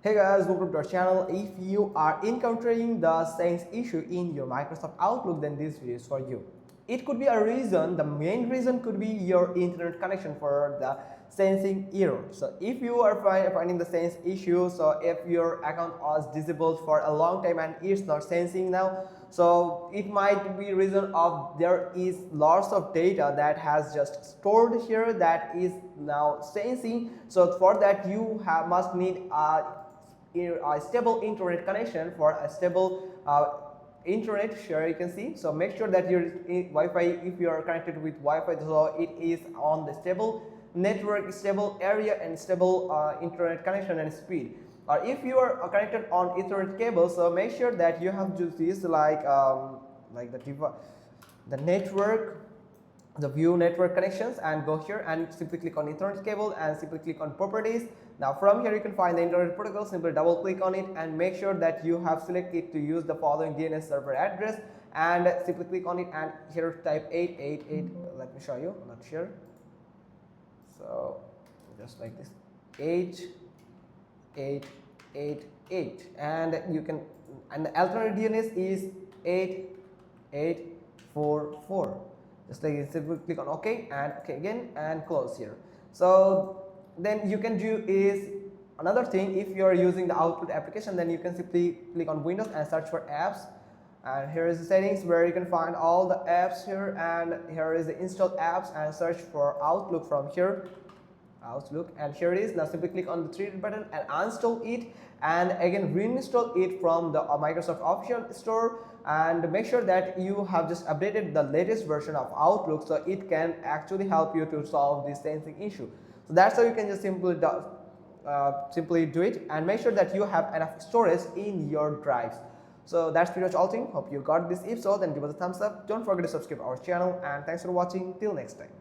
Hey guys, welcome to our channel. If you are encountering the same issue in your Microsoft Outlook, then this video is for you. It could be a reason, the main reason could be your internet connection for the sensing error. So if you are finding the same issue, so if your account was disabled for a long time and it's not sensing now, so it might be reason of there is lots of data that has just stored here that is now sensing. So for that you must need a stable internet connection for a stable internet share. You can see, so make sure that your Wi-Fi, if you are connected with Wi-Fi, so it is on the stable network, stable area and stable internet connection and speed. Or if you are connected on Ethernet cable, so make sure that you have just this like the network, the view network connections, and go here and simply click on Ethernet cable and simply click on properties. Now from here you can find the internet protocol. Simply double click on it and make sure that you have selected to use the following DNS server address, and simply click on it and here type 888. Let me show you, not sure. So just like this, 8888, and you can, and the alternate DNS is 8844. just like this. Simply click on OK and OK again and close here. So then you can do is another thing. If you are using the Outlook application, then you can simply click on Windows and search for apps, and here is the settings where you can find all the apps here, and here is the install apps and search for Outlook from here, Outlook, and here it is. Now simply click on the three button and uninstall it, and again reinstall it from the Microsoft official store, and make sure that you have just updated the latest version of Outlook, so it can actually help you to solve this sensing issue. So that's how you can just simply do it, and make sure that you have enough storage in your drives. So that's pretty much all thing. Hope you got this. If so, then give us a thumbs up. Don't forget to subscribe our channel, and thanks for watching. Till next time.